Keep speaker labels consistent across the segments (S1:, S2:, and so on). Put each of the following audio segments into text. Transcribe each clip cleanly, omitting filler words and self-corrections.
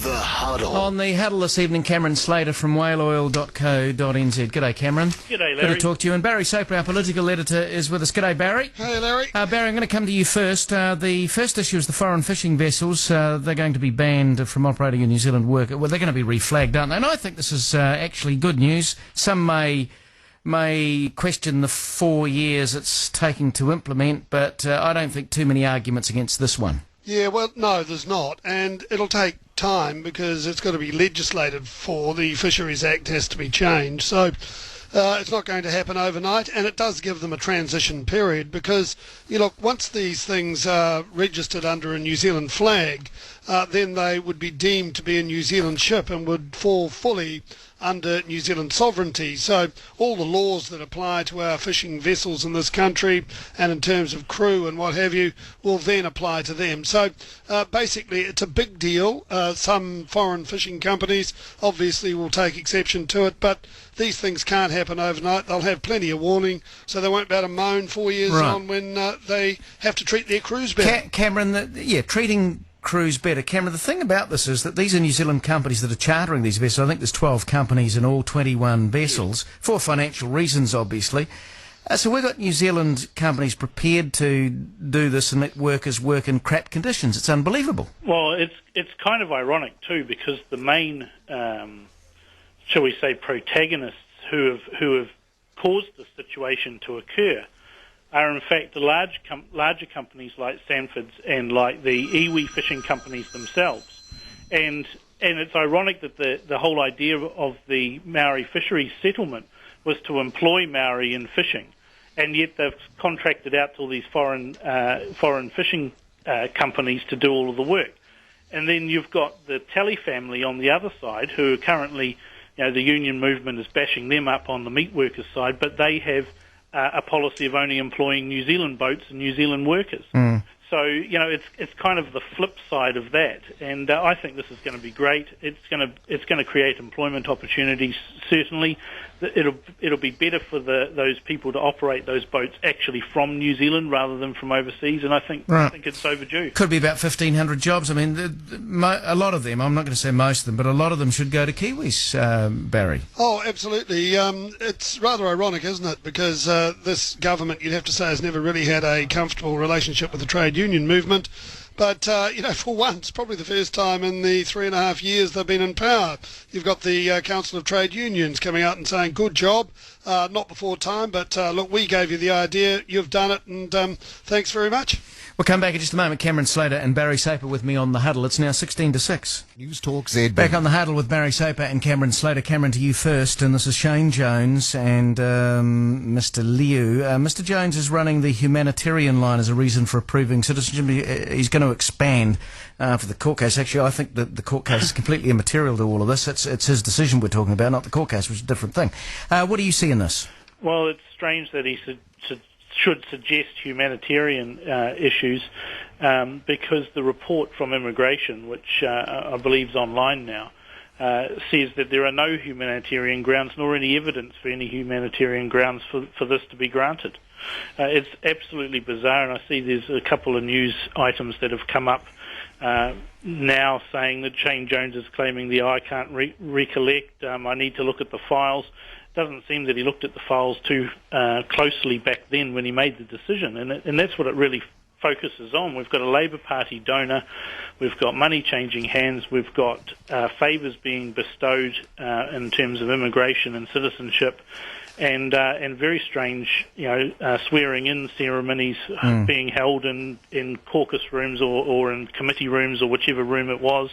S1: The Huddle.
S2: On the Huddle this evening, Cameron Slater from whaleoil.co.nz. G'day, Cameron.
S3: G'day, Larry.
S2: Good to talk to you. And Barry Soper, our political editor, is with us. G'day, Barry.
S4: Hey, Larry.
S2: Barry, I'm going to come to you first. The first issue is the foreign fishing vessels. They're going to be banned from operating in New Zealand work. Well, they're going to be reflagged, aren't they? And I think this is actually good news. Some may question the 4 years it's taking to implement, but I don't think too many arguments against this one.
S4: Yeah, well, no, there's not. And it'll take time because it's got to be legislated for. The Fisheries Act has to be changed. So it's not going to happen overnight, and it does give them a transition period because, you look, once these things are registered under a New Zealand flag, then they would be deemed to be a New Zealand ship and would fall fully under New Zealand sovereignty. So all the laws that apply to our fishing vessels in this country and in terms of crew and what have you will then apply to them. So basically it's a big deal. Some foreign fishing companies obviously will take exception to it, but these things can't happen overnight. They'll have plenty of warning, so they won't be able to moan 4 years on when they have to treat their crews better.
S2: Cameron, treating crews better. Cameron, the thing about this is that these are New Zealand companies that are chartering these vessels. I think there's 12 companies in all 21 vessels, for financial reasons, obviously. So we've got New Zealand companies prepared to do this and let workers work in crap conditions. It's unbelievable.
S3: Well, it's kind of ironic too, because the main, shall we say, protagonists who have caused the situation to occur are in fact the larger companies like Sanford's and like the iwi fishing companies themselves. And it's ironic that the whole idea of the Maori fisheries settlement was to employ Maori in fishing, and yet they've contracted out to all these foreign fishing companies to do all of the work. And then you've got the Talley family on the other side, who are currently, the union movement is bashing them up on the meat workers' side, but they have a policy of only employing New Zealand boats and New Zealand workers. So, it's kind of the flip side of that, and I think this is going to be great. It's going to create employment opportunities. Certainly, it'll be better for those people to operate those boats actually from New Zealand rather than from overseas, and I think it's overdue.
S2: Could be about 1,500 jobs. I mean, a lot of them. I'm not going to say most of them, but a lot of them should go to Kiwis, Barry.
S4: Oh, absolutely. It's rather ironic, isn't it? Because this government, you'd have to say, has never really had a comfortable relationship with the trade union movement. But, for once, probably the first time in the 3.5 years they've been in power, you've got the Council of Trade Unions coming out and saying, good job, not before time, but look, we gave you the idea, you've done it, and thanks very much.
S2: We'll come back in just a moment. Cameron Slater and Barry Soper with me on The Huddle. It's now 16 to 6.
S1: News Talk ZB.
S2: Back on The Huddle with Barry Soper and Cameron Slater. Cameron, to you first, and this is Shane Jones and Mr. Liu. Mr. Jones is running the humanitarian line as a reason for approving citizenship. He's going to expand for the court case. Actually, I think that the court case is completely immaterial to all of this. It's his decision we're talking about, not the court case, which is a different thing. What do you see in this?
S3: Well, it's strange that he should suggest humanitarian issues, because the report from immigration, which I believe is online now, says that there are no humanitarian grounds nor any evidence for any humanitarian grounds for this to be granted. It's absolutely bizarre, and I see there's a couple of news items that have come up now saying that Shane Jones is claiming I can't recollect, I need to look at the files. Doesn't seem that he looked at the files too closely back then when he made the decision, and that's what it really focuses on. We've got a Labour Party donor, we've got money changing hands, we've got favours being bestowed in terms of immigration and citizenship, and very strange, swearing-in ceremonies being held in caucus rooms or in committee rooms or whichever room it was.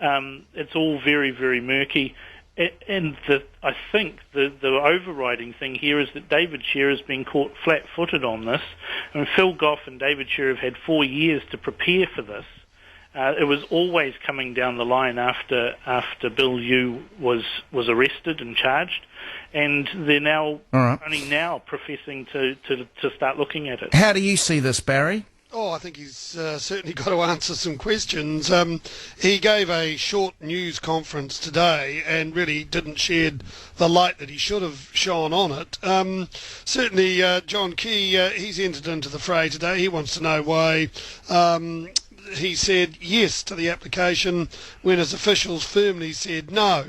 S3: It's all very, very murky. And I think the overriding thing here is that David Shearer has been caught flat-footed on this, and Phil Goff and David Shearer have had 4 years to prepare for this. It was always coming down the line after Bill Yu was arrested and charged, and they're now only now professing to start looking at it.
S2: How do you see this, Barry?
S4: Oh, I think he's certainly got to answer some questions. He gave a short news conference today and really didn't shed the light that he should have shone on it. Certainly, John Key, he's entered into the fray today. He wants to know why he said yes to the application when his officials firmly said no.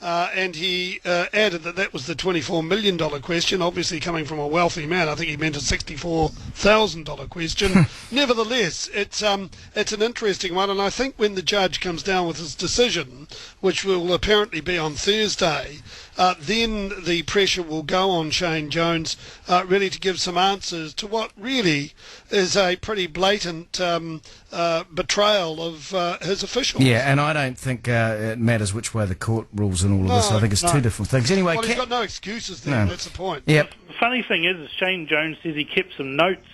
S4: And he added that was the $24 million question, obviously coming from a wealthy man. I think he meant a $64,000 question. Nevertheless, it's an interesting one, and I think when the judge comes down with his decision, which will apparently be on Thursday, then the pressure will go on Shane Jones really to give some answers to what really is a pretty blatant betrayal of his officials.
S2: Yeah, and I don't think it matters which way the court rules and all of this. I think it's two different things. Anyway,
S4: well, he's got no excuses there. No. That's the point.
S2: Yep.
S3: The funny thing is Shane Jones says he kept some notes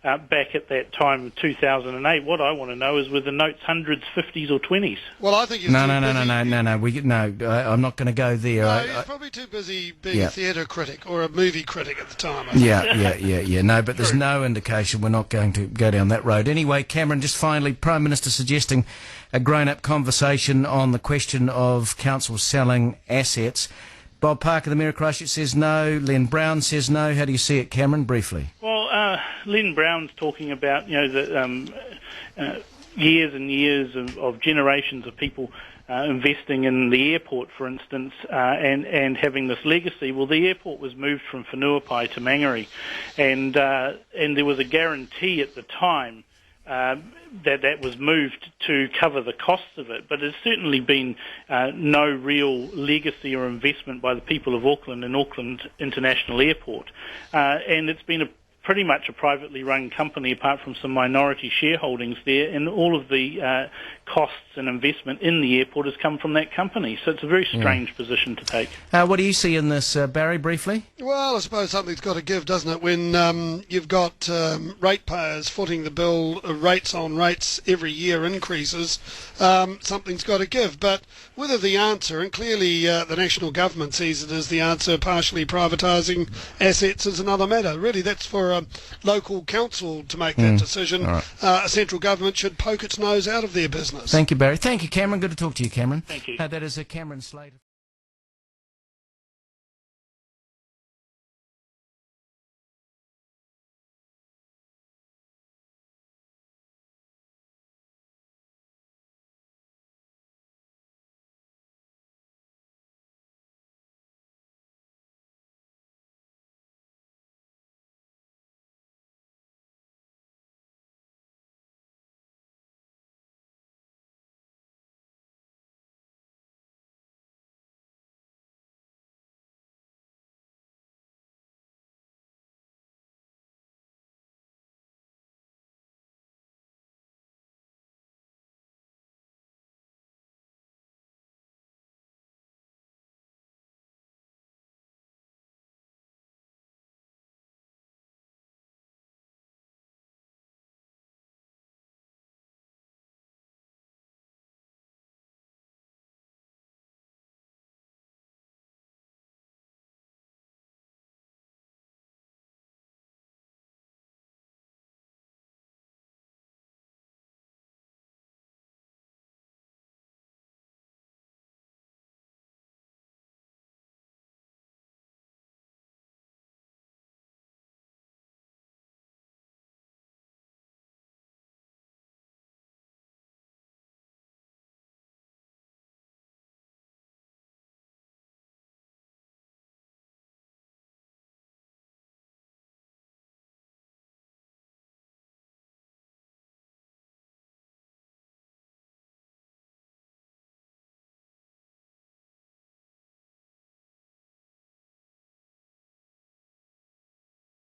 S3: back at that time of 2008. What I want to know is were the notes hundreds, 50s or 20s?
S4: Well, I think he's
S2: No. I'm not going to go there.
S4: No, he's probably too busy being a theatre critic or a movie critic at the time.
S2: Yeah. No, but there's no indication we're not going to go down that road. Anyway, Cameron, just finally, Prime Minister suggesting a grown-up conversation on the question of council selling assets. Bob Parker, the Mayor of Christchurch, says no. Len Brown says no. How do you see it, Cameron, briefly?
S3: Well, Len Brown's talking about, the years and years of generations of people investing in the airport, for instance, and having this legacy. Well, the airport was moved from Whenuapai to Mangere, and there was a guarantee at the time that was moved to cover the costs of it, but there's certainly been no real legacy or investment by the people of Auckland and Auckland International Airport, and it's been pretty much a privately run company apart from some minority shareholdings there, and all of the costs and investment in the airport has come from that company. So it's a very strange position to take.
S2: What do you see in this, Barry, briefly?
S4: Well, I suppose something's got to give, doesn't it? When you've got ratepayers footing the bill, rates on rates every year increases, something's got to give. But whether the answer, and clearly the national government sees it as the answer, partially privatising assets is another matter. Really, that's for a local council to make that decision. Right. A central government should poke its nose out of their business.
S2: Thank you, Barry. Thank you, Cameron. Good to talk to you, Cameron.
S3: Thank you.
S2: That is Cameron Slater.